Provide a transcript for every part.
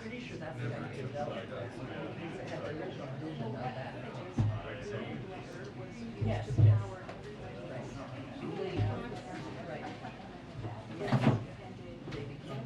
pretty sure that's what I developed. It had the original vision of that. Yes, yes. Right. Yes. They became.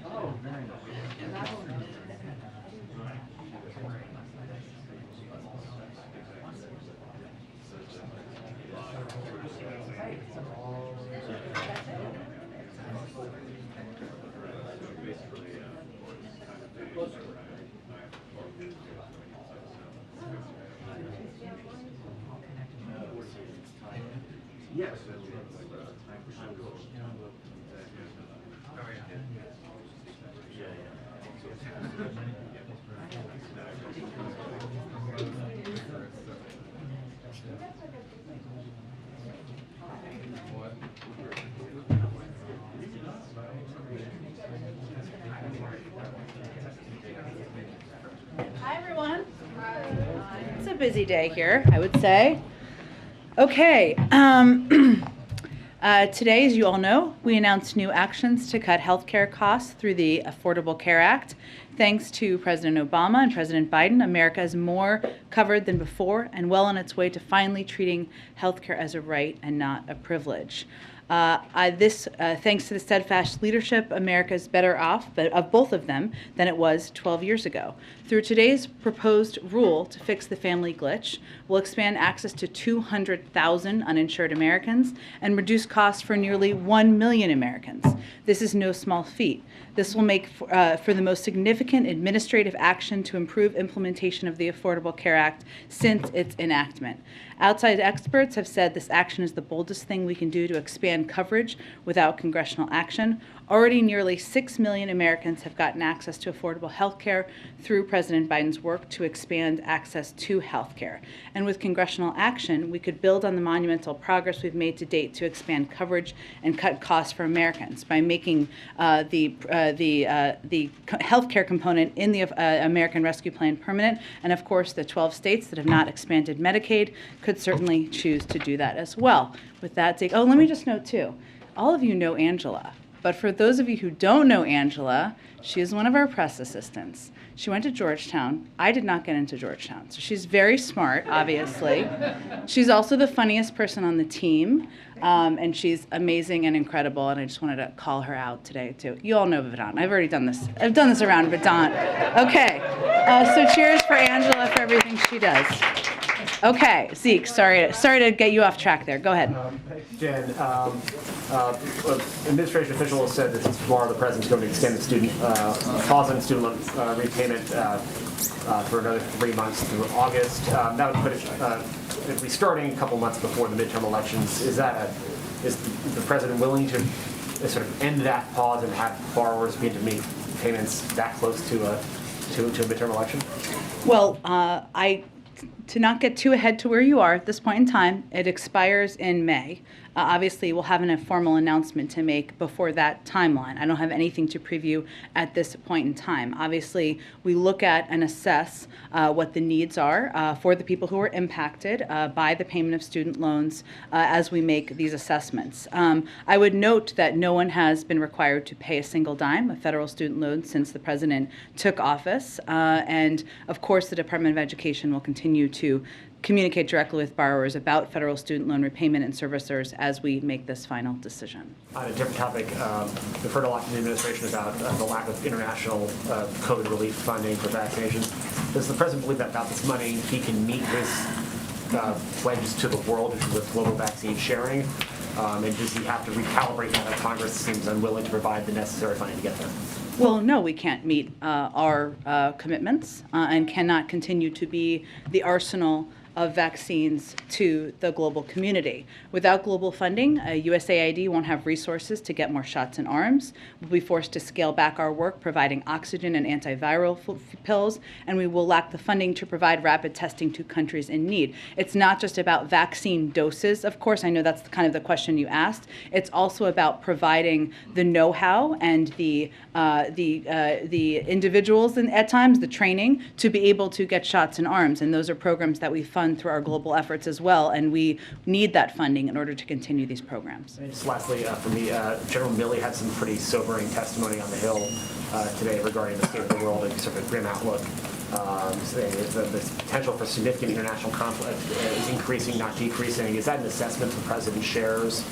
Oh, very nice. Yes. Hi, everyone. It's a busy day here, I would say. Okay. Today, as you all know, we announced new actions to cut healthcare costs through the Affordable Care Act. Thanks to President Obama and President Biden, America is more covered than before and well on its way to finally treating healthcare as a right and not a privilege. Thanks to the steadfast leadership, America is better off, of both of them, than it was 12 years ago. Through today's proposed rule to fix the family glitch, we'll expand access to 200,000 uninsured Americans and reduce costs for nearly 1 million Americans. This is no small feat. This will make for the most significant administrative action to improve implementation of the Affordable Care Act since its enactment. Outside experts have said this action is the boldest thing we can do to expand coverage without congressional action. Already nearly 6 million Americans have gotten access to affordable health care through President Biden's work to expand access to health care. And with congressional action, we could build on the monumental progress we've made to date to expand coverage and cut costs for Americans by making the health care component in the American Rescue Plan permanent. And of course, the 12 states that have not expanded Medicaid could certainly choose to do that as well. With that, let me just note too, all of you know Angela. But for those of you who don't know Angela, she is one of our press assistants. She went to Georgetown. I did not get into Georgetown. So she's very smart, obviously. She's also the funniest person on the team. And she's amazing and incredible. And I just wanted to call her out today, too. You all know Vedant. I've already done this. I've done this around Vedant. Okay. So cheers for Angela for everything she does. Okay, Zeke, sorry to get you off track there. Go ahead. Jen, administration officials said that since tomorrow the president's going to extend the pause on student loan repayment for another 3 months through August. That would put it restarting a couple months before the midterm elections. Is the president willing to sort of end that pause and have borrowers begin to make payments that close to a midterm election? Well, to not get too ahead to where you are at this point in time, it expires in May. Obviously, we'll have a formal announcement to make before that timeline. I don't have anything to preview at this point in time. Obviously, we look at and assess what the needs are for the people who are impacted by the payment of student loans as we make these assessments. I would note that no one has been required to pay a single dime of federal student loans since the president took office. And of course, the Department of Education will continue to communicate directly with borrowers about federal student loan repayment and servicers as we make this final decision. On a different topic, we've heard a lot from the administration about the lack of international COVID relief funding for vaccinations. Does the president believe that without this money, he can meet his pledges to the world in terms of global vaccine sharing? And does he have to recalibrate now that Congress seems unwilling to provide the necessary funding to get there? Well, no, we can't meet our commitments and cannot continue to be the arsenal of vaccines to the global community. Without global funding, USAID won't have resources to get more shots in arms. We'll be forced to scale back our work providing oxygen and antiviral pills, and we will lack the funding to provide rapid testing to countries in need. It's not just about vaccine doses, of course. I know that's kind of the question you asked. It's also about providing the know-how and the individuals and at times the training to be able to get shots in arms, and those are programs that we fund through our global efforts as well, and we need that funding in order to continue these programs. And just lastly, for me, General Milley had some pretty sobering testimony on the Hill today regarding the state of the world and sort of a grim outlook. Saying the potential for significant international conflict is increasing, not decreasing. Is that an assessment the president shares?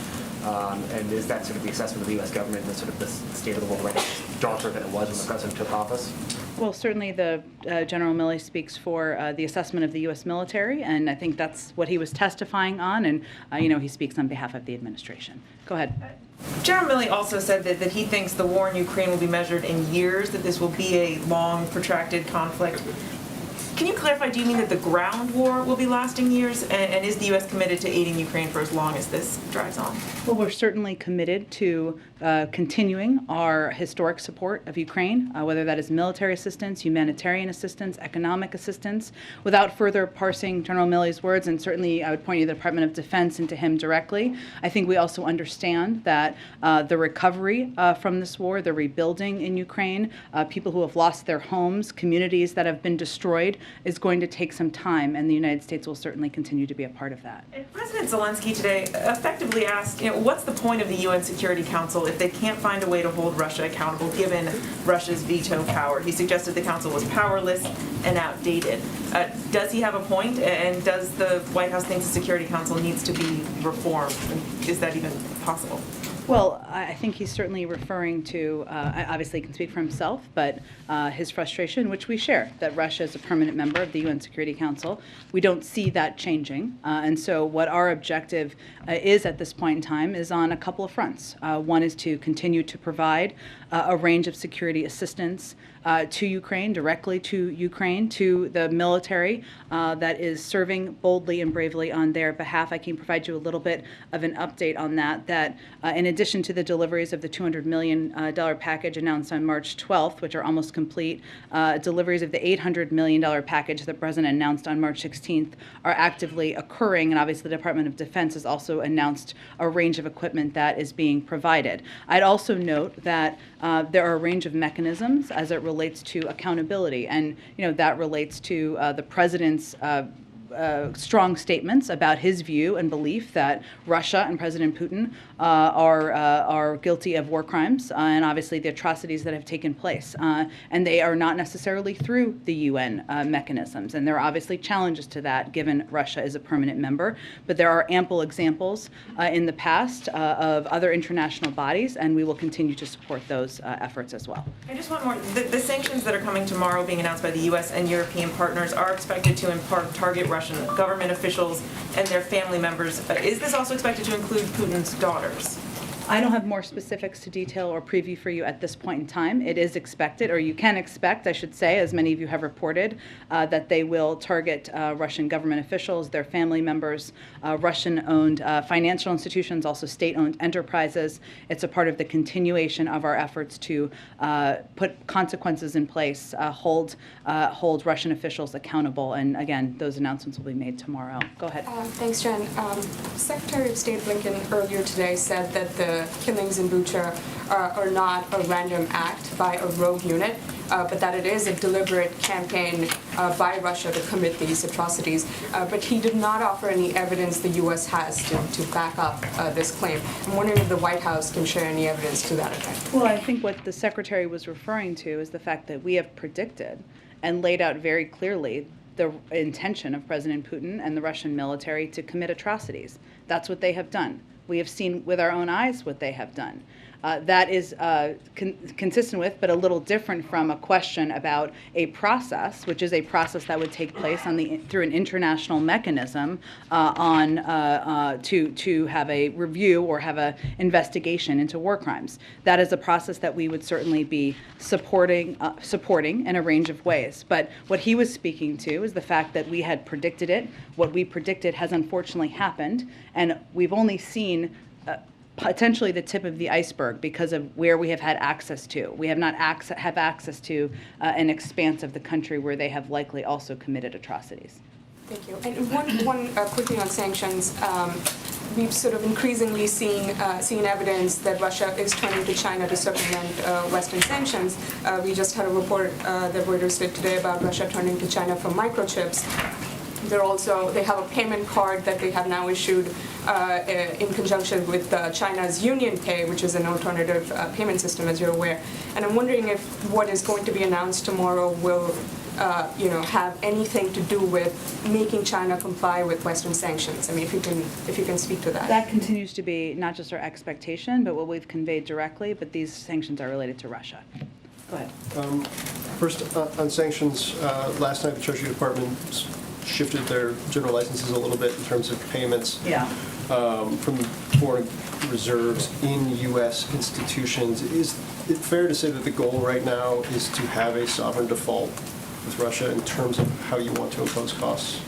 And is that sort of the assessment of the U.S. government that sort of the state of the world right now is darker than it was when the president took office? Well, certainly the General Milley speaks for the assessment of the U.S. military, and I think that's what he was testifying on, and he speaks on behalf of the administration. Go ahead. General Milley also said that he thinks the war in Ukraine will be measured in years, that this will be a long, protracted conflict. Can you clarify, do you mean that the ground war will be lasting years? And is the U.S. committed to aiding Ukraine for as long as this drives on? Well, we're certainly committed to continuing our historic support of Ukraine, whether that is military assistance, humanitarian assistance, economic assistance. Without further parsing General Milley's words, and certainly I would point you to the Department of Defense and to him directly, I think we also understand that the recovery from this war, the rebuilding in Ukraine, people who have lost their homes, communities that have been destroyed, is going to take some time, and the United States will certainly continue to be a part of that. And President Zelensky today effectively asked, what's the point of the UN Security Council if they can't find a way to hold Russia accountable given Russia's veto power? He suggested the council was powerless and outdated. Does he have a point, and does the White House think the Security Council needs to be reformed? Is that even possible? Well, I think he's certainly referring to, obviously he can speak for himself, but his frustration, which we share, that Russia is a permanent member of the UN Security Council. We don't see that changing. And so what our objective is at this point in time is on a couple of fronts. One is to continue to provide a range of security assistance to Ukraine, directly to Ukraine, to the military that is serving boldly and bravely on their behalf. I can provide you a little bit of an update on that in addition to the deliveries of the $200 million package announced on March 12th, which are almost complete, deliveries of the $800 million package the President announced on March 16th are actively occurring, and obviously the Department of Defense has also announced a range of equipment that is being provided. I'd also note that there are a range of mechanisms as it relates to accountability, and that relates to the President's strong statements about his view and belief that Russia and President Putin are guilty of war crimes and obviously the atrocities that have taken place. And they are not necessarily through the UN mechanisms. And there are obviously challenges to that given Russia is a permanent member. But there are ample examples in the past of other international bodies, and we will continue to support those efforts as well. I just want more. The sanctions that are coming tomorrow being announced by the U.S. and European partners are expected to in part target Russian government officials and their family members. Is this also expected to include Putin's daughters? I don't have more specifics to detail or preview for you at this point in time. It is expected, or you can expect, I should say, as many of you have reported, that they will target Russian government officials, their family members, Russian-owned financial institutions, also state-owned enterprises. It's a part of the continuation of our efforts to put consequences in place, hold Russian officials accountable. And again, those announcements will be made tomorrow. Go ahead. Thanks, Jen. Secretary of State Blinken earlier today said that the killings in Berkshire are not a random act by a rogue unit, but that it is a deliberate campaign by Russia to commit these atrocities. But he did not offer any evidence the U.S. has to back up this claim. I'm wondering if the White House can share any evidence to that effect. Well, I think what the Secretary was referring to is the fact that we have predicted and laid out very clearly the intention of President Putin and the Russian military to commit atrocities. That's what they have done. We have seen with our own eyes what they have done. That is consistent with, but a little different from a question about a process, which is a process that would take place through an international mechanism to have a review or have an investigation into war crimes. That is a process that we would certainly be supporting in a range of ways. But what he was speaking to is the fact that we had predicted it. What we predicted has unfortunately happened, and we've only seen potentially the tip of the iceberg because of where we have had access to. We have not have access to an expanse of the country where they have likely also committed atrocities. Thank you. And one quickly on sanctions. We've sort of increasingly seen evidence that Russia is turning to China to supplement Western sanctions. We just had a report that Reuters did today about Russia turning to China for microchips. They have a payment card that they have now issued in conjunction with China's Union Pay, which is an alternative payment system, as you're aware. And I'm wondering if what is going to be announced tomorrow will have anything to do with making China comply with Western sanctions. I mean, if you can speak to that. That continues to be not just our expectation, but what we've conveyed directly, but these sanctions are related to Russia. Go ahead. First, on sanctions, last night the Treasury Department shifted their general licenses a little bit in terms of payments from foreign reserves in U.S. institutions. Is it fair to say that the goal right now is to have a sovereign default with Russia in terms of how you want to impose costs?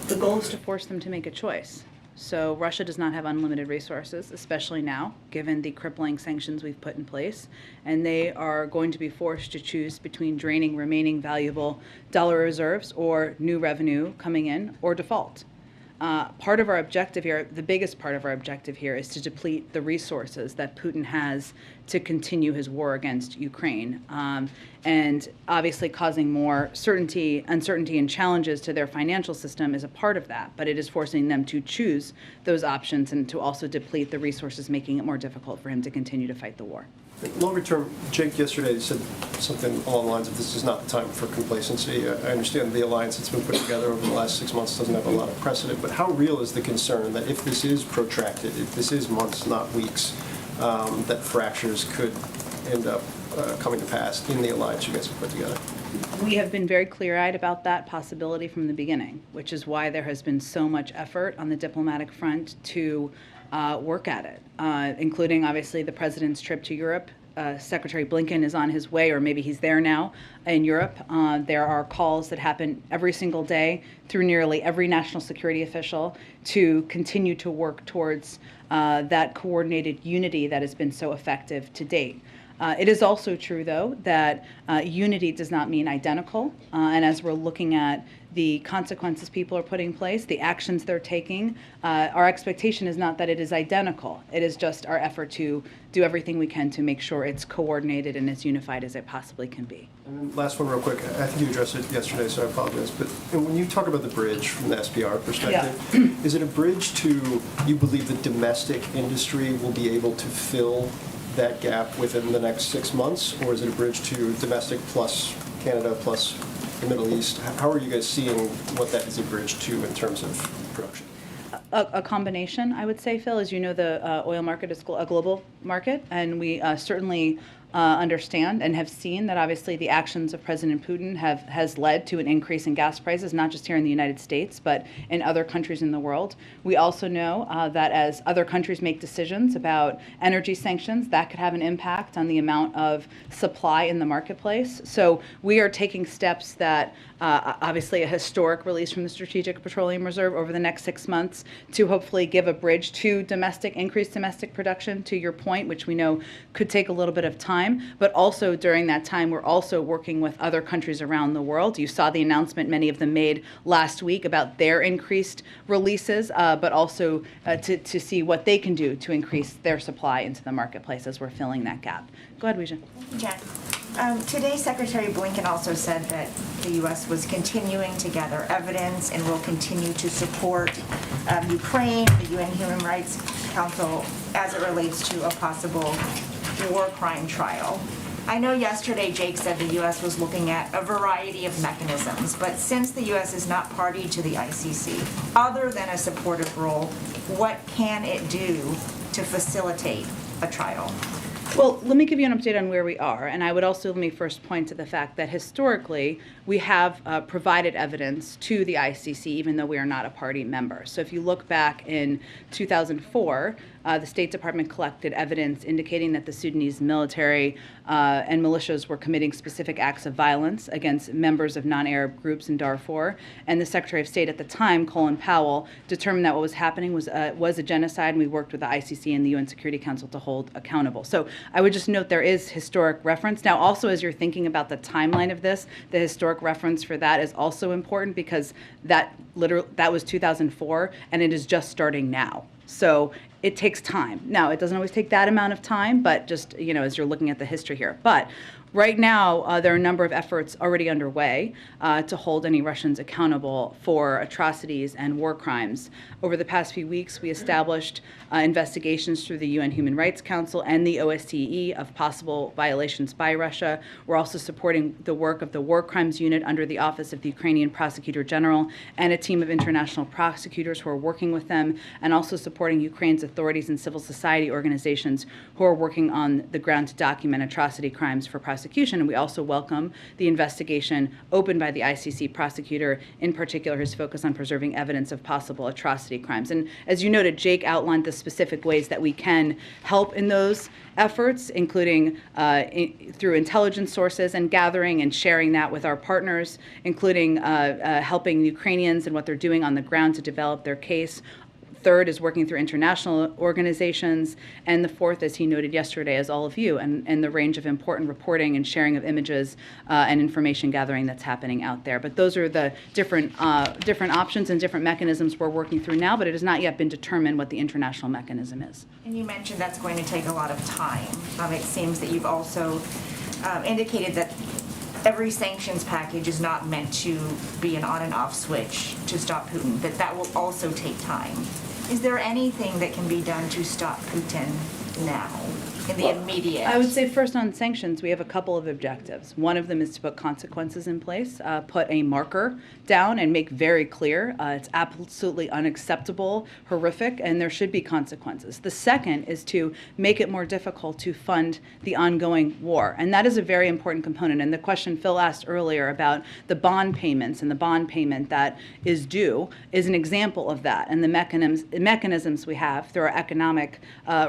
The goal is to force them to make a choice. So Russia does not have unlimited resources, especially now, given the crippling sanctions we've put in place. And they are going to be forced to choose between draining remaining valuable dollar reserves or new revenue coming in or default. Part of our objective here, the biggest part of our objective here, is to deplete the resources that Putin has to continue his war against Ukraine, and obviously causing more uncertainty and challenges to their financial system is a part of that, but it is forcing them to choose those options and to also deplete the resources, making it more difficult for him to continue to fight the war. Longer term, Jake yesterday said something along the lines of this is not the time for complacency. I understand the alliance that's been put together over the last 6 months doesn't have a lot of precedent, but how real is the concern that if this is protracted, if this is months, not weeks, that fractures could end up coming to pass in the alliance you guys have put together? We have been very clear-eyed about that possibility from the beginning, which is why there has been so much effort on the diplomatic front to work at it, including obviously the president's trip to Europe. Secretary Blinken is on his way, or maybe he's there now in Europe. There are calls that happen every single day through nearly every national security official to continue to work towards that coordinated unity that has been so effective to date. It is also true, though, that unity does not mean identical. And as we're looking at the consequences people are putting in place, the actions they're taking, our expectation is not that it is identical. It is just our effort to do everything we can to make sure it's coordinated and as unified as it possibly can be. And then last one real quick. I think you addressed it yesterday, so I apologize. But when you talk about the bridge from the SPR perspective, is it a bridge to, you believe the domestic industry will be able to fill that gap within the next 6 months, or is it a bridge to domestic plus Canada plus the Middle East? How are you guys seeing what that is a bridge to in terms of production? A combination, I would say, Phil. As you know, the oil market is a global market, and we certainly understand and have seen that obviously the actions of President Putin has led to an increase in gas prices, not just here in the United States, but in other countries in the world. We also know that as other countries make decisions about energy sanctions, that could have an impact on the amount of supply in the marketplace. So we are taking steps that obviously a historic release from the Strategic Petroleum Reserve over the next 6 months to hopefully give a bridge to increased domestic production, to your point, which we know could take a little bit of time. But also during that time, we're also working with other countries around the world. You saw the announcement many of them made last week about their increased releases, but also to see what they can do to increase their supply into the marketplace as we're filling that gap. Go ahead, Weijia. Jen. Today, Secretary Blinken also said that the U.S. was continuing to gather evidence and will continue to support Ukraine, the UN Human Rights Council, as it relates to a possible war crime trial. I know yesterday Jake said the U.S. was looking at a variety of mechanisms, but since the U.S. is not party to the ICC, other than a supportive role, what can it do to facilitate a trial? Well, let me give you an update on where we are, and I would also let me first point to the fact that historically we have provided evidence to the ICC even though we are not a party member. So if you look back in 2004, the State Department collected evidence indicating that the Sudanese military and militias were committing specific acts of violence against members of non-Arab groups in Darfur, and the Secretary of State at the time, Colin Powell, determined that what was happening was a genocide, and we worked with the ICC and the UN Security Council to hold accountable. So I would just note there is historic reference. Now, also, as you're thinking about the timeline of this, the historic reference for that is also important because that was 2004, and it is just starting now. So it takes time. Now, it doesn't always take that amount of time, but just, as you're looking at the history here. But right now, there are a number of efforts already underway to hold any Russians accountable for atrocities and war crimes. Over the past few weeks, we established investigations through the UN Human Rights Council and the OSCE of possible violations by Russia. We're also supporting the work of the War Crimes Unit under the Office of the Ukrainian Prosecutor General and a team of international prosecutors who are working with them, and also supporting Ukraine's authorities and civil society organizations who are working on the ground to document atrocity crimes for prosecution. And we also welcome the investigation opened by the ICC prosecutor, in particular his focus on preserving evidence of possible atrocity crimes. And as you noted, Jake outlined the specific ways that we can help in those efforts, including through intelligence sources and gathering and sharing that with our partners, including helping Ukrainians and what they're doing on the ground to develop their case. Third is working through international organizations. And the fourth, as he noted yesterday, is all of you and the range of important reporting and sharing of images and information gathering that's happening out there. But those are the different options and different mechanisms we're working through now, but it has not yet been determined what the international mechanism is. And you mentioned that's going to take a lot of time. It seems that you've also indicated that every sanctions package is not meant to be an on and off switch to stop Putin, that will also take time. Is there anything that can be done to stop Putin now, in the immediate? I would say first on sanctions, we have a couple of objectives. One of them is to put consequences in place, put a marker down and make very clear it's absolutely unacceptable, horrific, and there should be consequences. The second is to make it more difficult to fund the ongoing war, and that is a very important component. And the question Phil asked earlier about the bond payments and the bond payment that is due is an example of that, and the mechanisms we have through our economic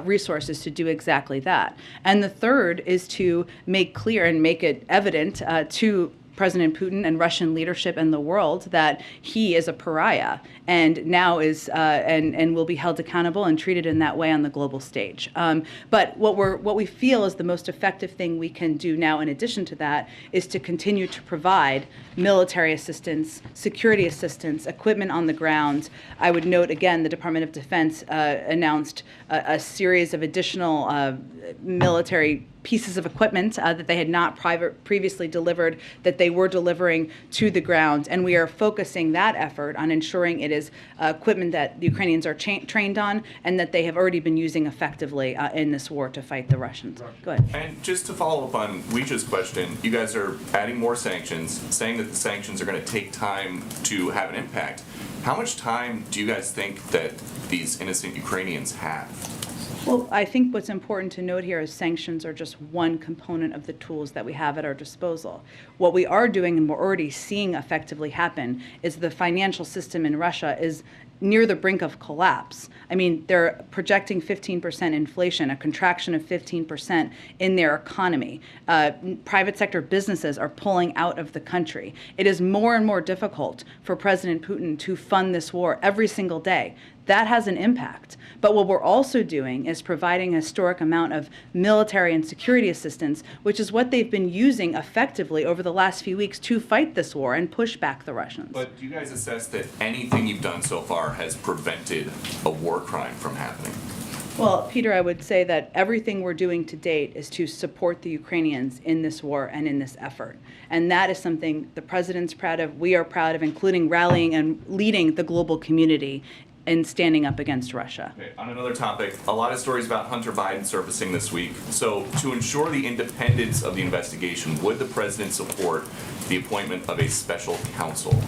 resources to do exactly that. And the third is to make clear and make it evident to President Putin and Russian leadership and the world that he is a pariah and now is and will be held accountable and treated in that way on the global stage. But what we feel is the most effective thing we can do now, in addition to that, is to continue to provide military assistance, security assistance, equipment on the ground. I would note again, the Department of Defense announced a series of additional military pieces of equipment that they had not previously delivered, that they were delivering to the ground. And we are focusing that effort on ensuring it is equipment that the Ukrainians are trained on and that they have already been using effectively in this war to fight the Russians. Go ahead. And just to follow up on Weecha's question, you guys are adding more sanctions, saying that the sanctions are going to take time to have an impact. How much time do you guys think that these innocent Ukrainians have? Well, I think what's important to note here is sanctions are just one component of the tools that we have at our disposal. What we are doing, and we're already seeing effectively happen, is the financial system in Russia is near the brink of collapse. I mean, they're projecting 15% inflation, a contraction of 15% in their economy. Private sector businesses are pulling out of the country. It is more and more difficult for President Putin to fund this war every single day. That has an impact. But what we're also doing is providing a historic amount of military and security assistance, which is what they've been using effectively over the last few weeks to fight this war and push back the Russians. But do you guys assess that anything you've done so far has prevented a war crime from happening? Well, Peter, I would say that everything we're doing to date is to support the Ukrainians in this war and in this effort. And that is something the president's proud of, we are proud of, including rallying and leading the global community in standing up against Russia. Okay, on another topic, a lot of stories about Hunter Biden surfacing this week. So to ensure the independence of the investigation, would the president support the appointment of a special counsel?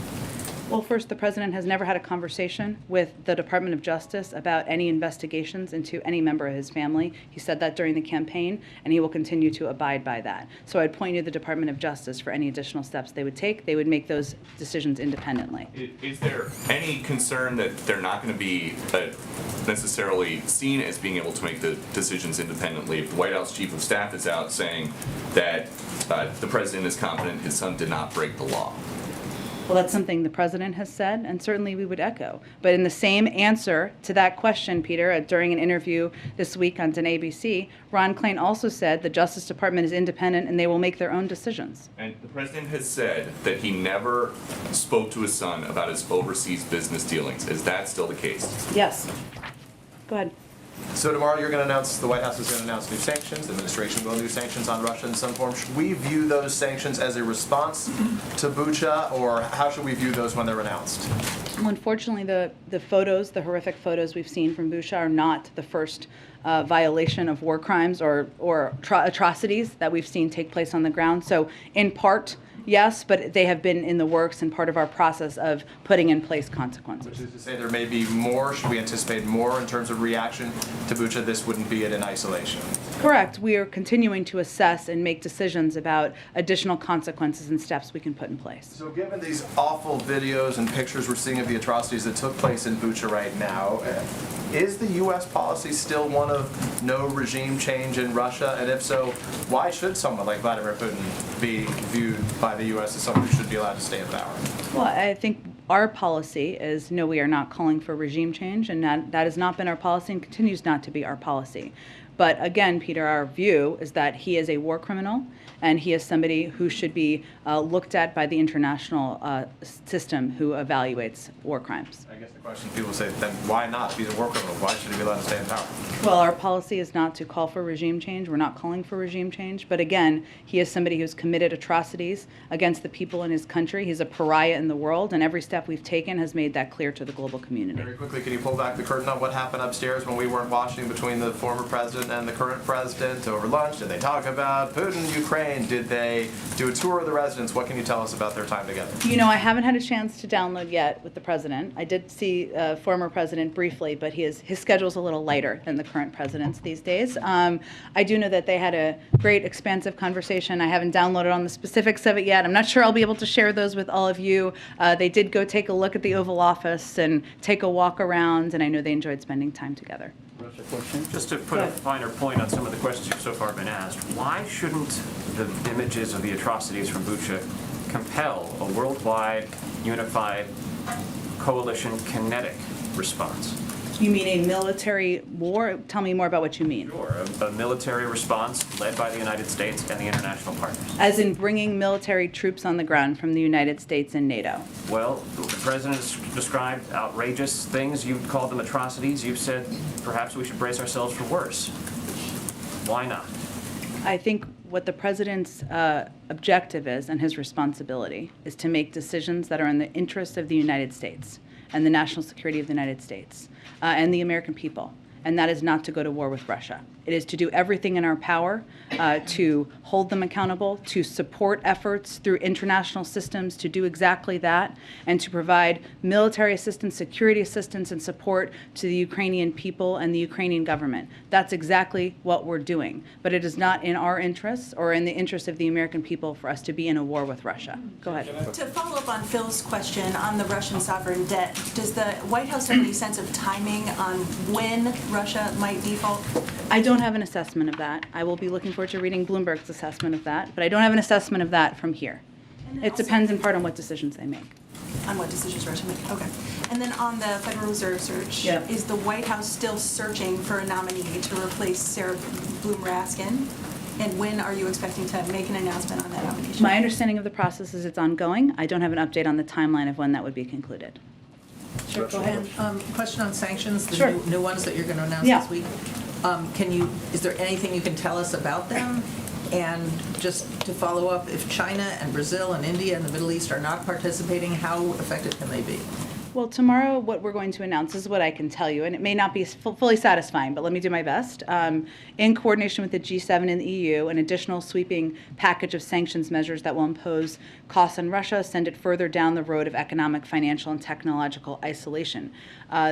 Well, first, the president has never had a conversation with the Department of Justice about any investigations into any member of his family. He said that during the campaign, and he will continue to abide by that. So I'd point you to the Department of Justice for any additional steps they would take. They would make those decisions independently. Is there any concern that they're not going to be necessarily seen as being able to make the decisions independently if the White House Chief of Staff is out saying that the president is confident his son did not break the law? Well, that's something the president has said, and certainly we would echo. But in the same answer to that question, Peter, during an interview this week on ABC, Ron Klain also said the Justice Department is independent and they will make their own decisions. And the president has said that he never spoke to his son about his overseas business dealings. Is that still the case? Yes. Go ahead. So tomorrow you're going to announce, the White House is going to announce new sanctions, the administration will new sanctions on Russia in some form. Should we view those sanctions as a response to Bucha, or how should we view those when they're announced? Well, unfortunately, the photos, the horrific photos we've seen from Bucha are not the first violation of war crimes or atrocities that we've seen take place on the ground. So in part, yes, but they have been in the works and part of our process of putting in place consequences. Which is to say there may be more, should we anticipate more in terms of reaction to Bucha? This wouldn't be it in isolation. Correct. We are continuing to assess and make decisions about additional consequences and steps we can put in place. So given these awful videos and pictures we're seeing of the atrocities that took place in Bucha right now, is the U.S. policy still one of no regime change in Russia? And if so, why should someone like Vladimir Putin be viewed by the U.S. as someone who should be allowed to stay in power? Well, I think our policy is no, we are not calling for regime change, and that has not been our policy and continues not to be our policy. But again, Peter, our view is that he is a war criminal, and he is somebody who should be looked at by the international system who evaluates war crimes. I guess the question people say, then why not? If he's a war criminal, why should he be allowed to stay in power? Well, our policy is not to call for regime change. We're not calling for regime change. But again, he is somebody who's committed atrocities against the people in his country. He's a pariah in the world, and every step we've taken has made that clear to the global community. Very quickly, can you pull back the curtain on what happened upstairs when we weren't watching between the former president and the current president over lunch? Did they talk about Putin, Ukraine? Did they do a tour of the residence? What can you tell us about their time together? You know, I haven't had a chance to download yet with the president. I did see former president briefly, but his schedule's a little lighter than the current president's these days. I do know that they had a great, expansive conversation. I haven't downloaded on the specifics of it yet. I'm not sure I'll be able to share those with all of you. They did go take a look at the Oval Office and take a walk around, and I know they enjoyed spending time together. Just to put a finer point on some of the questions you've so far been asked, why shouldn't the images of the atrocities from Bucha compel a worldwide, unified, coalition kinetic response? You mean a military war? Tell me more about what you mean. Sure, a military response led by the United States and the international partners. As in bringing military troops on the ground from the United States and NATO. Well, the president has described outrageous things. You've called them atrocities. You've said perhaps we should brace ourselves for worse. Why not? I think what the president's objective is and his responsibility is to make decisions that are in the interest of the United States and the national security of the United States and the American people. And that is not to go to war with Russia. It is to do everything in our power to hold them accountable, to support efforts through international systems to do exactly that, and to provide military assistance, security assistance, and support to the Ukrainian people and the Ukrainian government. That's exactly what we're doing. But it is not in our interests or in the interest of the American people for us to be in a war with Russia. Go ahead. To follow up on Phil's question on the Russian sovereign debt, does the White House have any sense of timing on when Russia might default? I don't have an assessment of that. I will be looking forward to reading Bloomberg's assessment of that, but I don't have an assessment of that from here. It depends in part on what decisions they make. On what decisions Russia make, okay. And then on the Federal Reserve search, Yep. is the White House still searching for a nominee to replace Sarah Bloom Raskin? And when are you expecting to make an announcement on that nomination? My understanding of the process is it's ongoing. I don't have an update on the timeline of when that would be concluded. Sure, go ahead. Question on sanctions, the Sure. new ones that you're going to announce Yeah. this week. Is there anything you can tell us about them? And just to follow up, if China and Brazil and India and the Middle East are not participating, how effective can they be? Well, tomorrow, what we're going to announce is what I can tell you, and it may not be fully satisfying, but let me do my best. In coordination with the G7 and the EU, an additional sweeping package of sanctions measures that will impose costs on Russia, send it further down the road of economic, financial, and technological isolation.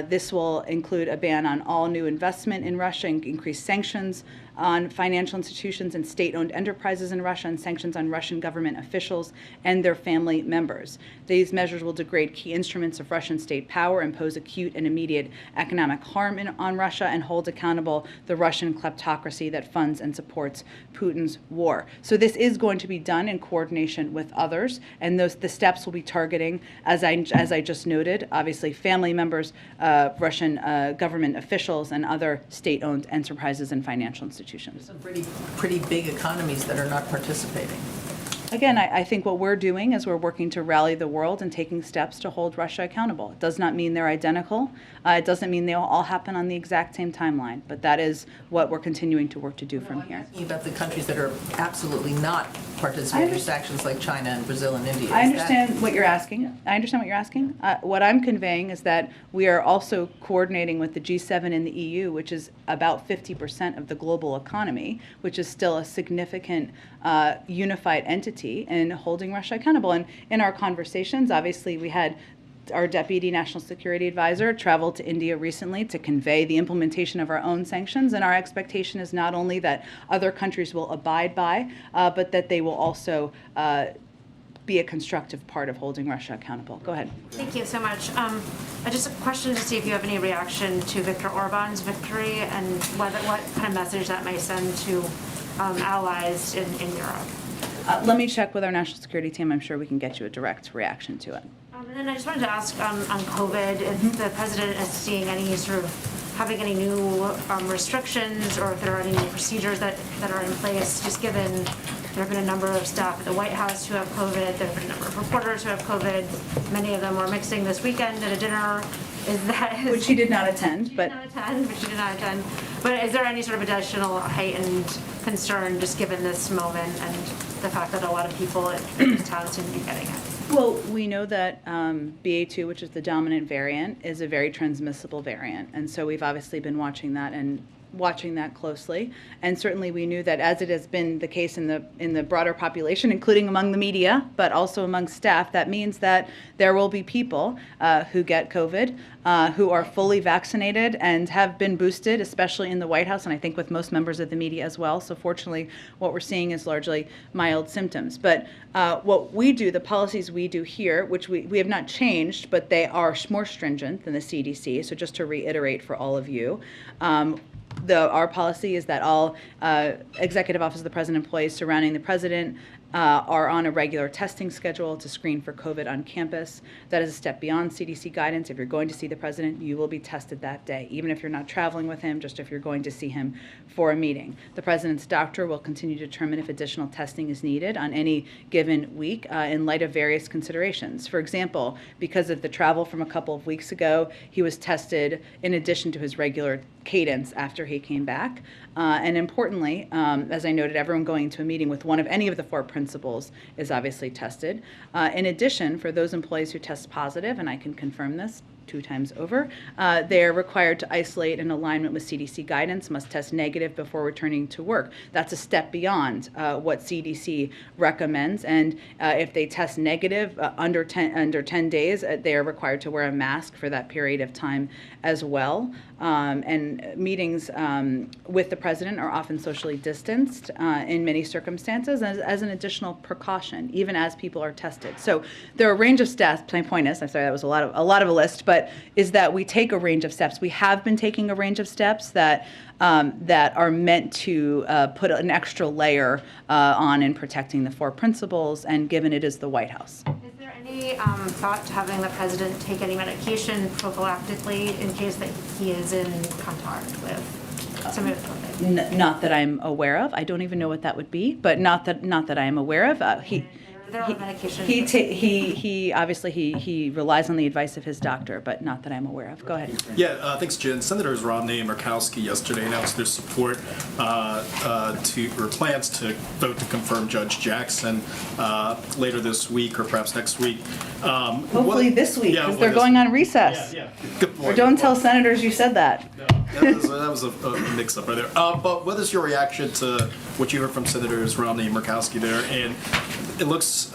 This will include a ban on all new investment in Russia, and increased sanctions on financial institutions and state-owned enterprises in Russia, and sanctions on Russian government officials and their family members. These measures will degrade key instruments of Russian state power, impose acute and immediate economic harm on Russia, and hold accountable the Russian kleptocracy that funds and supports Putin's war. So this is going to be done in coordination with others, and the steps will be targeting, as I just noted, obviously family members, Russian government officials, and other state-owned enterprises and financial institutions. Some pretty big economies that are not participating. Again, I think what we're doing is we're working to rally the world and taking steps to hold Russia accountable. It does not mean they're identical. It doesn't mean they'll all happen on the exact same timeline, but that is what we're continuing to work to do from here. About the countries that are absolutely not participating in sanctions, like China and Brazil and India. I understand what you're asking. What I'm conveying is that we are also coordinating with the G7 and the EU, which is about 50% of the global economy, which is still a significant unified entity, in holding Russia accountable. And in our conversations, obviously, we had our Deputy National Security Advisor traveled to India recently to convey the implementation of our own sanctions, and our expectation is not only that other countries will abide by, but that they will also be a constructive part of holding Russia accountable. Go ahead. Thank you so much. Just a question to see if you have any reaction to Viktor Orban's victory, and what kind of message that may send to allies in Europe. Let me check with our national security team. I'm sure we can get you a direct reaction to it. And then I just wanted to ask on COVID, if the president is seeing any sort of having any new restrictions, or if there are any new procedures that are in place, just given there have been a number of staff at the White House who have COVID, there have been a number of reporters who have COVID, many of them were mixing this weekend at a dinner. Which he did not attend, but... But is there any sort of additional heightened concern, just given this moment and the fact that a lot of people in this town seem to be getting it? Well, we know that BA2, which is the dominant variant, is a very transmissible variant, and so we've obviously been watching that closely. And certainly we knew that, as it has been the case in the broader population, including among the media, but also among staff, that means that there will be people who get COVID, who are fully vaccinated and have been boosted, especially in the White House, and I think with most members of the media as well. So fortunately, what we're seeing is largely mild symptoms. But what we do, the policies we do here, which we have not changed, but they are more stringent than the CDC. So just to reiterate for all of you, our policy is that all executive office of the president employees surrounding the president are on a regular testing schedule to screen for COVID on campus. That is a step beyond CDC guidance. If you're going to see the president, you will be tested that day, even if you're not traveling with him, just if you're going to see him for a meeting. The president's doctor will continue to determine if additional testing is needed on any given week in light of various considerations. For example, because of the travel from a couple of weeks ago, he was tested in addition to his regular cadence after he came back. And importantly, as I noted, everyone going into a meeting with one of any of the four principals is obviously tested. In addition, for those employees who test positive, and I can confirm this 2 times over, they are required to isolate in alignment with CDC guidance, must test negative before returning to work. That's a step beyond what CDC recommends, and if they test negative under 10 days, they are required to wear a mask for that period of time as well. And meetings with the president are often socially distanced in many circumstances as an additional precaution, even as people are tested. So there are a range of steps. My point is, I'm sorry, that was a lot of a list, but is that we take a range of steps. We have been taking a range of steps that are meant to put an extra layer on in protecting the 4 principles, and given it is the White House. Is there any thought to having the president take any medication prophylactically in case that he is in contact with somebody with COVID? Not that I'm aware of. I don't even know what that would be, but not that I am aware of. They're on medication. He obviously he relies on the advice of his doctor, but not that I'm aware of. Go ahead. Yeah, thanks, Jen. Senators Romney and Murkowski yesterday announced their support or plans to vote to confirm Judge Jackson later this week or perhaps next week. Hopefully this week, because they're this- going on recess. Yeah, good point. Or don't tell senators you said that. That was a mix-up right there. But what is your reaction to what you heard from Senators Romney and Murkowski there? And it looks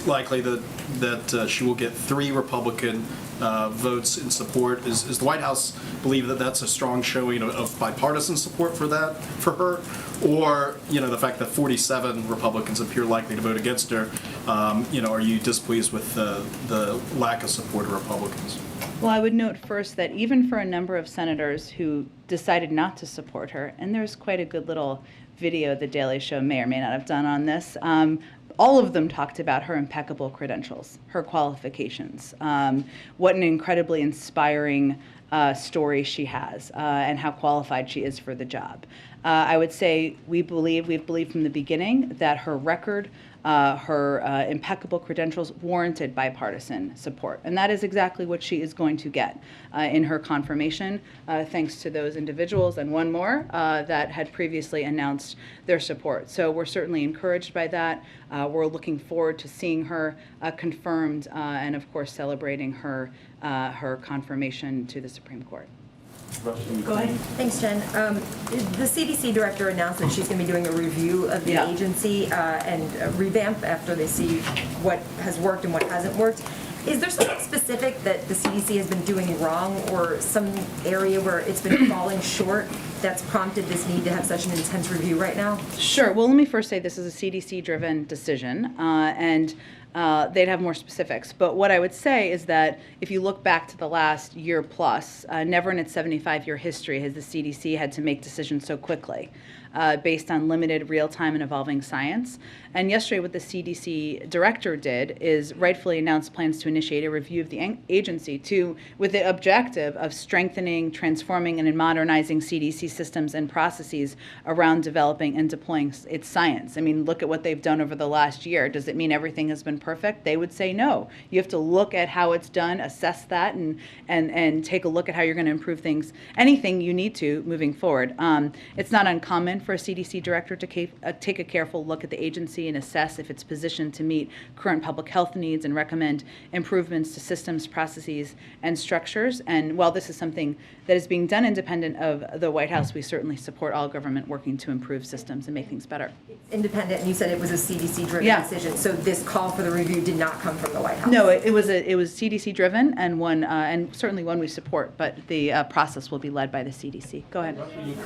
likely that she will get 3 Republican votes in support. Is the White House believe that that's a strong showing of bipartisan support for her? Or, the fact that 47 Republicans appear likely to vote against her, are you displeased with the lack of support of Republicans? Well, I would note first that even for a number of senators who decided not to support her, and there's quite a good little video the Daily Show may or may not have done on this, all of them talked about her impeccable credentials, her qualifications, what an incredibly inspiring story she has, and how qualified she is for the job. I would say we've believed from the beginning that her record, her impeccable credentials warranted bipartisan support. And that is exactly what she is going to get in her confirmation, thanks to those individuals and one more that had previously announced their support. So we're certainly encouraged by that. We're looking forward to seeing her confirmed and, of course, celebrating her confirmation to the Supreme Court. Go ahead. Thanks, Jen. The CDC director announced that she's going to be doing a review of the agency and revamp after they see what has worked and what hasn't worked. Is there something specific that the CDC has been doing wrong or some area where it's been falling short that's prompted this need to have such an intense review right now? Sure. Well, let me first say this is a CDC-driven decision, and they'd have more specifics. But what I would say is that if you look back to the last year plus, never in its 75-year history has the CDC had to make decisions so quickly based on limited real-time and evolving science. And yesterday what the CDC director did is rightfully announced plans to initiate a review of the agency with the objective of strengthening, transforming, and modernizing CDC systems and processes around developing and deploying its science. I mean, look at what they've done over the last year. Does it mean everything has been perfect? They would say no. You have to look at how it's done, assess that, and take a look at how you're going to improve things, anything you need to moving forward. It's not uncommon for a CDC director to take a careful look at the agency and assess if it's positioned to meet current public health needs and recommend improvements to systems, processes, and structures. And while this is something that is being done independent of the White House, we certainly support all government working to improve systems and make things better. Independent, and you said it was a CDC-driven decision, so this call for the review did not come from the White House? No, it was CDC-driven and one, and certainly one we support, but the process will be led by the CDC. Go ahead.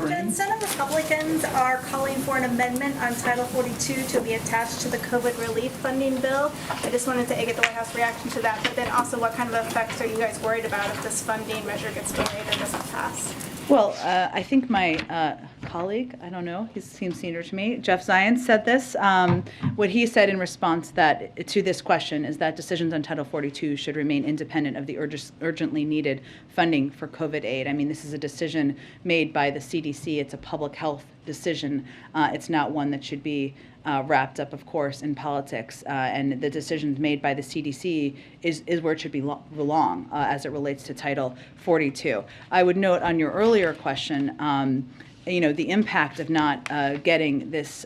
Jen, Senate Republicans are calling for an amendment on Title 42 to be attached to the COVID relief funding bill. I just wanted to get the White House reaction to that, but then also what kind of effects are you guys worried about if this funding measure gets delayed or doesn't pass? Well, I think my colleague, I don't know, he seems senior to me, Jeff Zients said this. What he said in response to this question is that decisions on Title 42 should remain independent of the urgently needed funding for COVID aid. I mean, this is a decision made by the CDC. It's a public health decision. It's not one that should be wrapped up, of course, in politics. And the decisions made by the CDC is where it should belong as it relates to Title 42. I would note on your earlier question, the impact of not getting this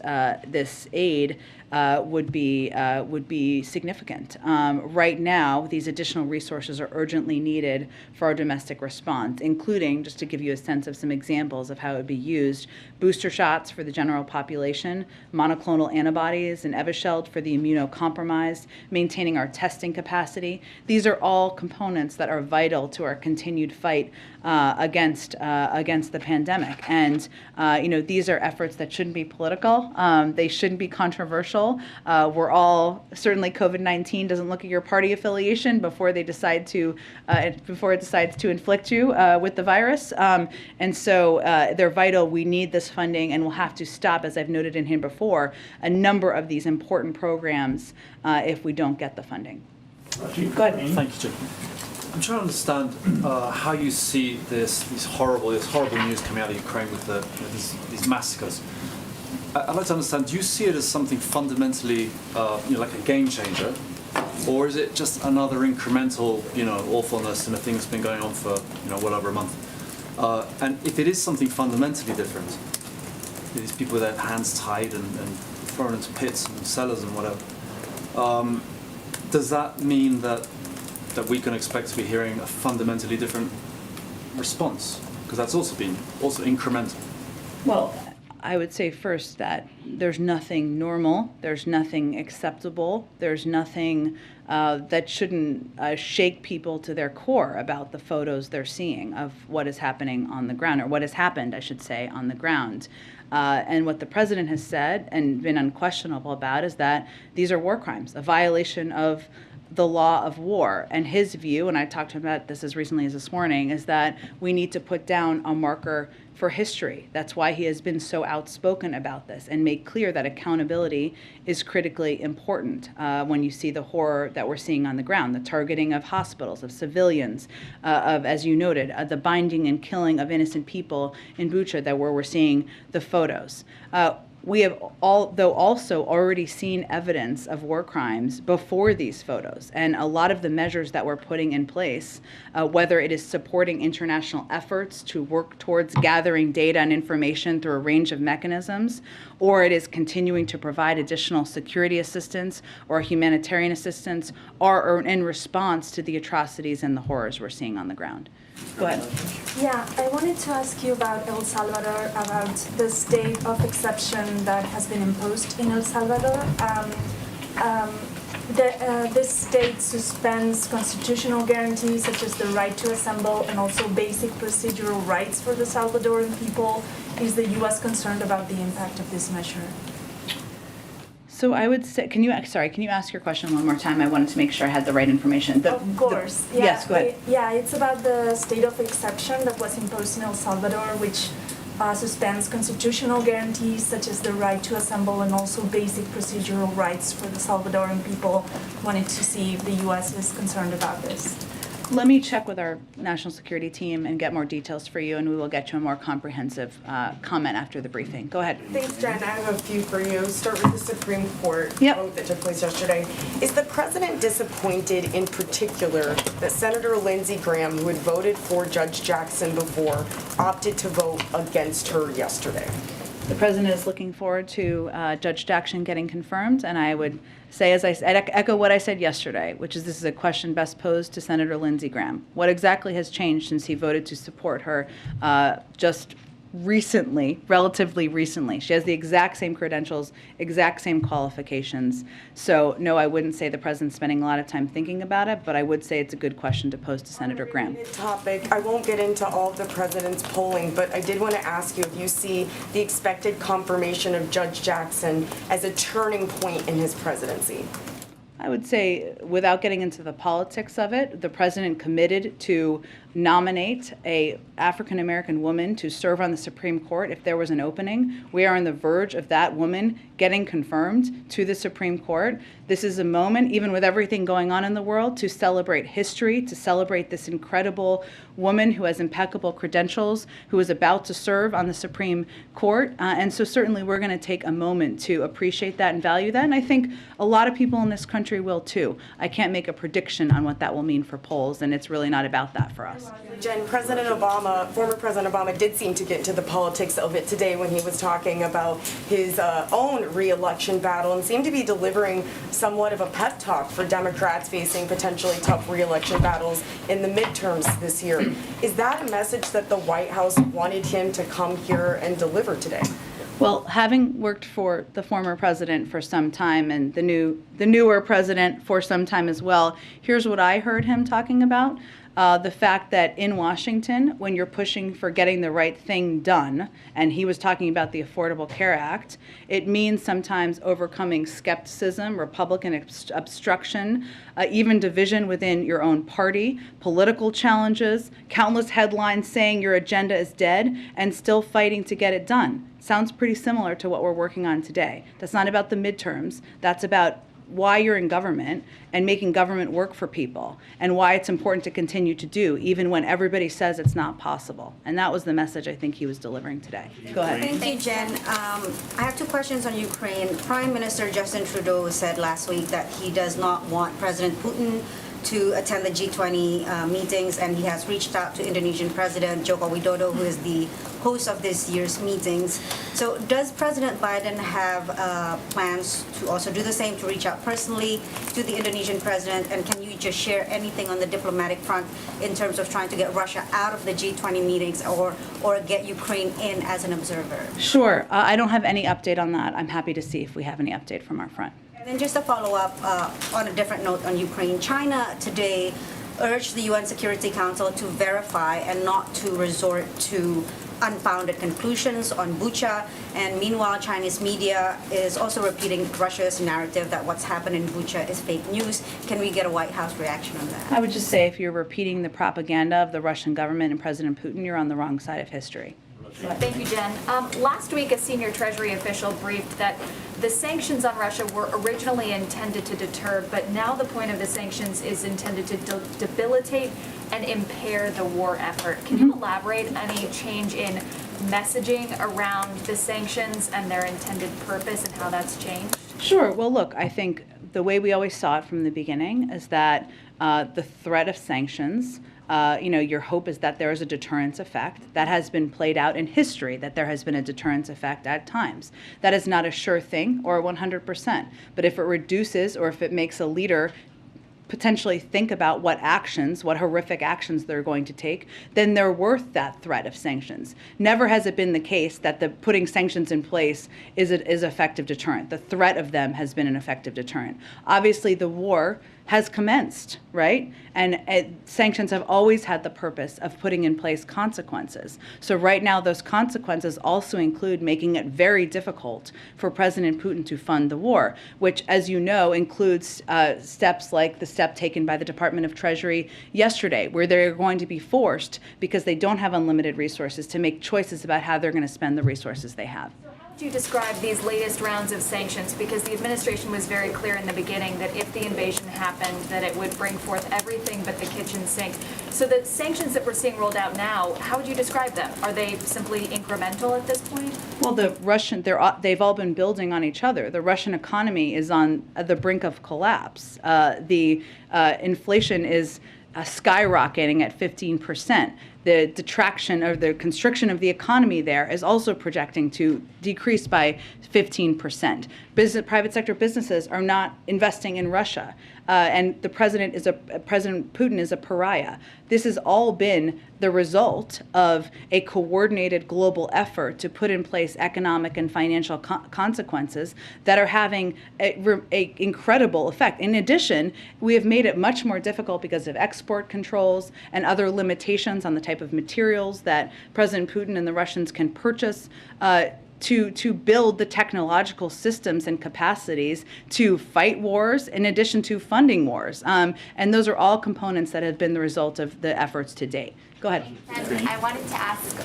aid would be significant. Right now, these additional resources are urgently needed for our domestic response, including, just to give you a sense of some examples of how it would be used, booster shots for the general population, monoclonal antibodies and Evusheld for the immunocompromised, maintaining our testing capacity. These are all components that are vital to our continued fight against the pandemic. And these are efforts that shouldn't be political. They shouldn't be controversial. We're all, certainly COVID-19 doesn't look at your party affiliation before it decides to inflict you with the virus. And so they're vital. We need this funding, and we'll have to stop, as I've noted in here before, a number of these important programs if we don't get the funding. Go ahead. Thank you, Jim. I'm trying to understand how you see this horrible news coming out of Ukraine with these massacres. I'd like to understand, do you see it as something fundamentally, like a game changer? Or is it just another incremental, awfulness in a thing that's been going on for, well over a month? And if it is something fundamentally different, these people with their hands tied and thrown into pits and cellars and whatever, does that mean that we can expect to be hearing a fundamentally different response? Because that's also been incremental. Well, I would say first that there's nothing normal, there's nothing acceptable, there's nothing that shouldn't shake people to their core about the photos they're seeing of what is happening on the ground, or what has happened, I should say, on the ground. And what the president has said and been unquestionable about is that these are war crimes, a violation of the law of war. And his view, and I talked to him about this as recently as this morning, is that we need to put down a marker for history. That's why he has been so outspoken about this and made clear that accountability is critically important when you see the horror that we're seeing on the ground, the targeting of hospitals, of civilians, of, as you noted, the binding and killing of innocent people in Bucha, that where we're seeing the photos. We have also already seen evidence of war crimes before these photos, and a lot of the measures that we're putting in place, whether it is supporting international efforts to work towards gathering data and information through a range of mechanisms, or it is continuing to provide additional security assistance or humanitarian assistance, are in response to the atrocities and the horrors we're seeing on the ground. Go ahead. Yeah, I wanted to ask you about El Salvador, about the state of exception that has been imposed in El Salvador. This state suspends constitutional guarantees such as the right to assemble and also basic procedural rights for the Salvadoran people. Is the U.S. concerned about the impact of this measure? So I would say, can you ask your question one more time? I wanted to make sure I had the right information. Of course. Yeah. Yes, go ahead. Yeah, it's about the state of exception that was imposed in El Salvador, which suspends constitutional guarantees such as the right to assemble and also basic procedural rights for the Salvadoran people. Wanted to see if the U.S. is concerned about this. Let me check with our national security team and get more details for you, and we will get you a more comprehensive comment after the briefing. Go ahead. Thanks, Jen. I have a few for you. Start with the Supreme Court vote that took place yesterday. Is the president disappointed in particular that Senator Lindsey Graham, who had voted for Judge Jackson before, opted to vote against her yesterday? The president is looking forward to Judge Jackson getting confirmed, and I would say, as I said, echo what I said yesterday, which is this is a question best posed to Senator Lindsey Graham. What exactly has changed since he voted to support her just recently, relatively recently? She has the exact same credentials, exact same qualifications. So no, I wouldn't say the president's spending a lot of time thinking about it, but I would say it's a good question to pose to Senator Graham. Topic. I won't get into all of the president's polling, but I did want to ask you if you see the expected confirmation of Judge Jackson as a turning point in his presidency. I would say, without getting into the politics of it, the president committed to nominate a African-American woman to serve on the Supreme Court if there was an opening. We are on the verge of that woman getting confirmed to the Supreme Court. This is a moment, even with everything going on in the world, to celebrate history, to celebrate this incredible woman who has impeccable credentials, who is about to serve on the Supreme Court. And so certainly we're going to take a moment to appreciate that and value that. And I think a lot of people in this country will too. I can't make a prediction on what that will mean for polls, and it's really not about that for us. Jen, President Obama, former President Obama, did seem to get into the politics of it today when he was talking about his own re-election battle and seemed to be delivering somewhat of a pep talk for Democrats facing potentially tough re-election battles in the midterms this year. Is that a message that the White House wanted him to come here and deliver today? Well, having worked for the former president for some time and the newer president for some time as well, here's what I heard him talking about. The fact that in Washington, when you're pushing for getting the right thing done, and he was talking about the Affordable Care Act, it means sometimes overcoming skepticism, Republican obstruction, even division within your own party, political challenges, countless headlines saying your agenda is dead, and still fighting to get it done. Sounds pretty similar to what we're working on today. That's not about the midterms. That's about why you're in government and making government work for people, and why it's important to continue to do, even when everybody says it's not possible. And that was the message I think he was delivering today. Go ahead. Thank you, Jen. I have two questions on Ukraine. Prime Minister Justin Trudeau said last week that he does not want President Putin to attend the G20 meetings, and he has reached out to Indonesian President Joko Widodo, who is the host of this year's meetings. So does President Biden have plans to also do the same, to reach out personally to the Indonesian president? And can you just share anything on the diplomatic front in terms of trying to get Russia out of the G20 meetings or get Ukraine in as an observer? Sure. I don't have any update on that. I'm happy to see if we have any update from our front. And then just a follow-up on a different note on Ukraine. China today urged the UN Security Council to verify and not to resort to unfounded conclusions on Bucha. And meanwhile, Chinese media is also repeating Russia's narrative that what's happened in Bucha is fake news. Can we get a White House reaction on that? I would just say if you're repeating the propaganda of the Russian government and President Putin, you're on the wrong side of history. Thank you, Jen. Last week, a senior Treasury official briefed that the sanctions on Russia were originally intended to deter, but now the point of the sanctions is intended to debilitate and impair the war effort. Can you elaborate any change in messaging around the sanctions and their intended purpose and how that's changed? Sure. Well, look, I think the way we always saw it from the beginning is that the threat of sanctions, your hope is that there is a deterrence effect. That has been played out in history, that there has been a deterrence effect at times. That is not a sure thing or 100%. But if it reduces or if it makes a leader potentially think about what horrific actions they're going to take, then they're worth that threat of sanctions. Never has it been the case that the putting sanctions in place is effective deterrent. The threat of them has been an effective deterrent. Obviously, the war has commenced, right? And sanctions have always had the purpose of putting in place consequences. So right now, those consequences also include making it very difficult for President Putin to fund the war, which, as you know, includes steps like the step taken by the Department of Treasury yesterday, where they're going to be forced, because they don't have unlimited resources, to make choices about how they're going to spend the resources they have. Do you describe these latest rounds of sanctions? Because the administration was very clear in the beginning that if the invasion happened, that it would bring forth everything but the kitchen sink. So the sanctions that we're seeing rolled out now, how would you describe them? Are they simply incremental at this point? Well, they've all been building on each other. The Russian economy is on the brink of collapse. The inflation is skyrocketing at 15%. The detraction or the constriction of the economy there is also projecting to decrease by 15%. Private sector businesses are not investing in Russia, and President Putin is a pariah. This has all been the result of a coordinated global effort to put in place economic and financial consequences that are having an incredible effect. In addition, we have made it much more difficult because of export controls and other limitations on the type of materials that President Putin and the Russians can purchase to build the technological systems and capacities to fight wars in addition to funding wars. And those are all components that have been the result of the efforts to date. Go ahead. And I wanted to ask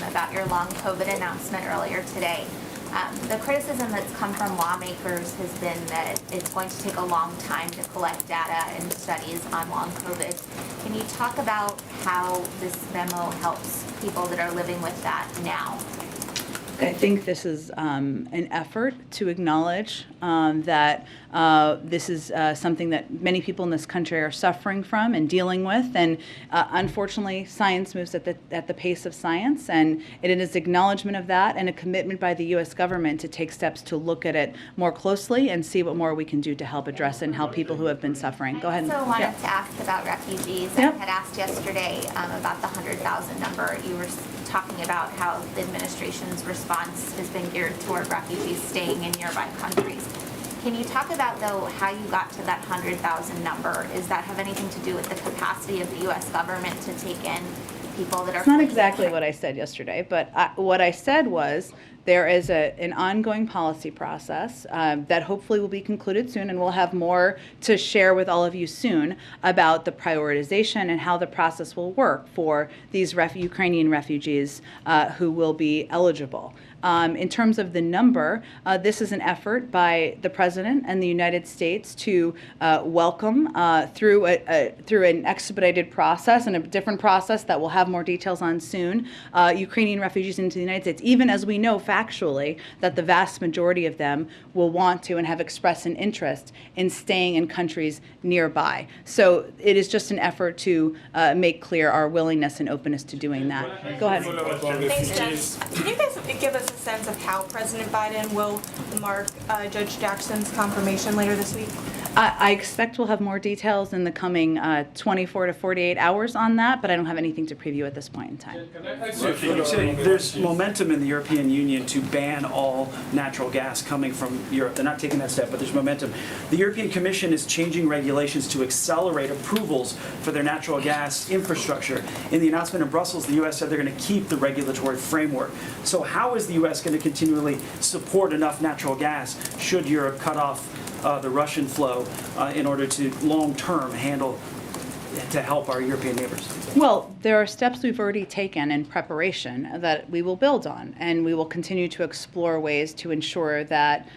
about your long COVID announcement earlier today. The criticism that's come from lawmakers has been that it's going to take a long time to collect data and studies on long COVID. Can you talk about how this memo helps people that are living with that now? I think this is an effort to acknowledge that this is something that many people in this country are suffering from and dealing with. And unfortunately, science moves at the pace of science. And it is acknowledgement of that and a commitment by the U.S. government to take steps to look at it more closely and see what more we can do to help address it and help people who have been suffering. Go ahead. I also wanted to ask about refugees. I had asked yesterday about the 100,000 number. You were talking about how the administration's response has been geared toward refugees staying in nearby countries. Can you talk about, though, how you got to that 100,000 number? Does that have anything to do with the capacity of the U.S. government to take in people that are... It's not exactly what I said yesterday, but what I said was there is an ongoing policy process that hopefully will be concluded soon, and we'll have more to share with all of you soon about the prioritization and how the process will work for these Ukrainian refugees who will be eligible. In terms of the number, this is an effort by the President and the United States to welcome through an expedited process and a different process that we'll have more details on soon, Ukrainian refugees into the United States, even as we know factually that the vast majority of them will want to and have expressed an interest in staying in countries nearby. So it is just an effort to make clear our willingness and openness to doing that. Go ahead. Thanks, Jen. Can you guys give us a sense of how President Biden will mark Judge Jackson's confirmation later this week? I expect we'll have more details in the coming 24 to 48 hours on that, but I don't have anything to preview at this point in time. There's momentum in the European Union to ban all natural gas coming from Europe. They're not taking that step, but there's momentum. The European Commission is changing regulations to accelerate approvals for their natural gas infrastructure. In the announcement in Brussels, the U.S. said they're going to keep the regulatory framework. So how is the U.S. going to continually support enough natural gas should Europe cut off the Russian flow in order to long-term to help our European neighbors? Well, there are steps we've already taken in preparation that we will build on, and we will continue to explore ways to ensure that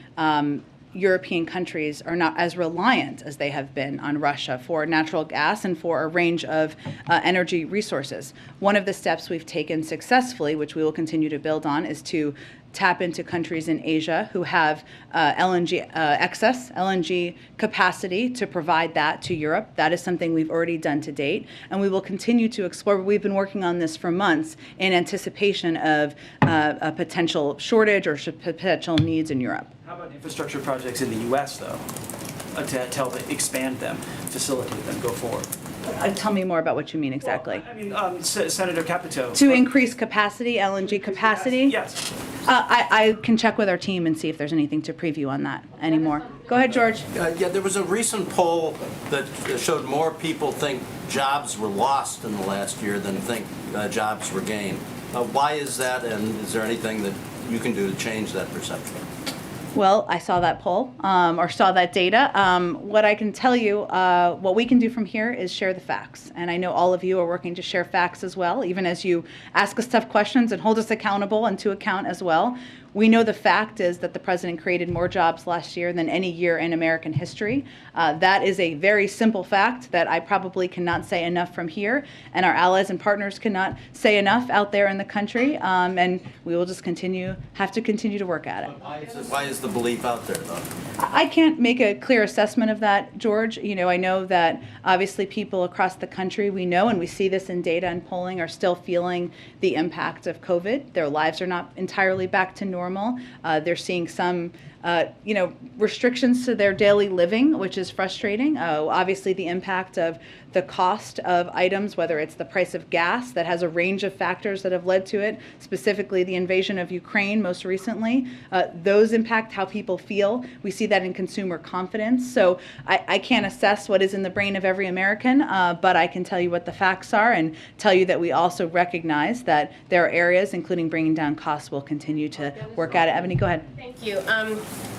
European countries are not as reliant as they have been on Russia for natural gas and for a range of energy resources. One of the steps we've taken successfully, which we will continue to build on, is to tap into countries in Asia who have excess LNG capacity to provide that to Europe. That is something we've already done to date, and we will continue to explore. We've been working on this for months in anticipation of a potential shortage or potential needs in Europe. How about infrastructure projects in the U.S., though, to expand them, facilitate them, go forward? Tell me more about what you mean exactly. Well, I mean, Senator Capito. To increase capacity, LNG capacity? Yes. I can check with our team and see if there's anything to preview on that anymore. Go ahead, George. Yeah, there was a recent poll that showed more people think jobs were lost in the last year than think jobs were gained. Why is that, and is there anything that you can do to change that perception? Well, I saw that poll, or saw that data. What I can tell you, what we can do from here is share the facts. And I know all of you are working to share facts as well, even as you ask us tough questions and hold us accountable and to account as well. We know the fact is that the president created more jobs last year than any year in American history. That is a very simple fact that I probably cannot say enough from here, and our allies and partners cannot say enough out there in the country, and we will just have to continue to work at it. Why is the belief out there, though? I can't make a clear assessment of that, George. You know, I know that obviously people across the country, we know, and we see this in data and polling, are still feeling the impact of COVID. Their lives are not entirely back to normal. They're seeing some restrictions to their daily living, which is frustrating. Obviously, the impact of the cost of items, whether it's the price of gas, that has a range of factors that have led to it, specifically the invasion of Ukraine most recently. Those impact how people feel. We see that in consumer confidence. So I can't assess what is in the brain of every American, but I can tell you what the facts are and tell you that we also recognize that there are areas, including bringing down costs, we'll continue to work at it. Ebony, go ahead. Thank you.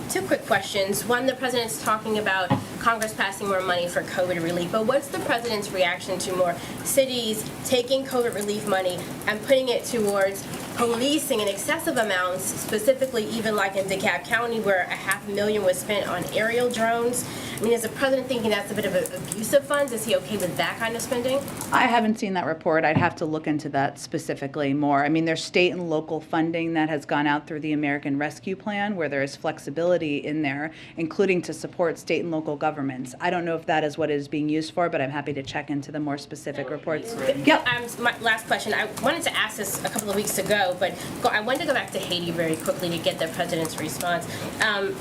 Two quick questions. One, the president's talking about Congress passing more money for COVID relief, but what's the president's reaction to more cities taking COVID relief money and putting it towards policing in excessive amounts, specifically even like in DeKalb County where $500,000 was spent on aerial drones? I mean, is the president thinking that's a bit of an abuse of funds? Is he okay with that kind of spending? I haven't seen that report. I'd have to look into that specifically more. I mean, there's state and local funding that has gone out through the American Rescue Plan where there is flexibility in there, including to support state and local governments. I don't know if that is what it is being used for, but I'm happy to check into the more specific reports. Yep. My last question. I wanted to ask this a couple of weeks ago, but I wanted to go back to Haiti very quickly to get the president's response.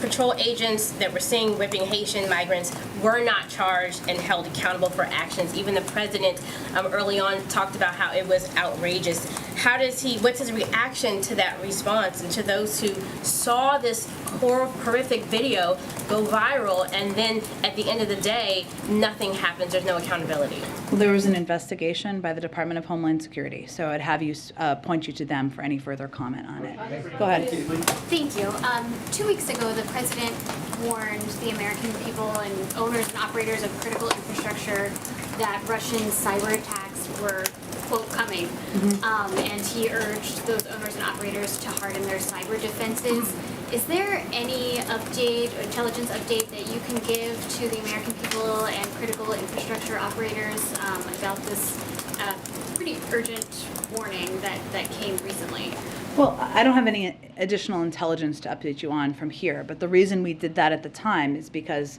Patrol agents that we're seeing whipping Haitian migrants migrants were not charged and held accountable for actions. Even the president early on talked about how it was outrageous. What's his reaction to that response and to those who saw this horrific video go viral, and then at the end of the day, nothing happens, there's no accountability? Well, there was an investigation by the Department of Homeland Security, so I'd have you point you to them for any further comment on it. Go ahead. Thank you. 2 weeks ago, the president warned the American people and owners and operators of critical infrastructure that Russian cyber attacks were, quote, coming. And he urged those owners and operators to harden their cyber defenses. Is there any update, or intelligence update that you can give to the American people and critical infrastructure operators about this pretty urgent warning that came recently? Well, I don't have any additional intelligence to update you on from here, but the reason we did that at the time is because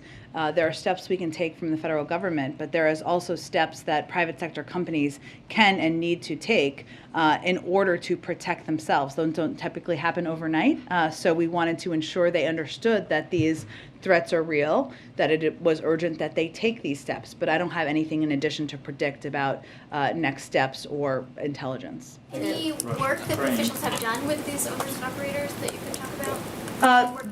there are steps we can take from the federal government, but there is also steps that private sector companies can and need to take in order to protect themselves. Those don't typically happen overnight, so we wanted to ensure they understood that these threats are real, that it was urgent that they take these steps, but I don't have anything in addition to predict about next steps or intelligence. Any work that officials have done with these owners and operators that you could talk about?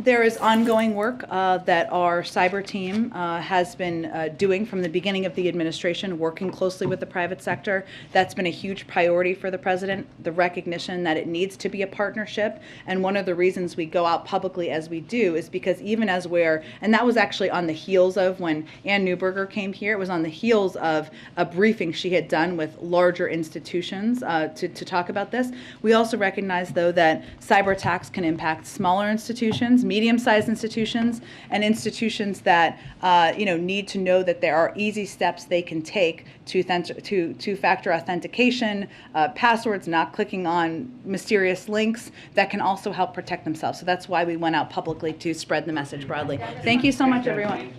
There is ongoing work that our cyber team has been doing from the beginning of the administration, working closely with the private sector. That's been a huge priority for the president, the recognition that it needs to be a partnership. And one of the reasons we go out publicly as we do is because even as and that was actually on the heels of when Ann Neuberger came here, it was on the heels of a briefing she had done with larger institutions to talk about this. We also recognize, though, that cyber attacks can impact smaller institutions, medium-sized institutions, and institutions that need to know that there are easy steps they can take to two-factor authentication, passwords, not clicking on mysterious links that can also help protect themselves. So that's why we went out publicly to spread the message broadly. Thank you so much, everyone.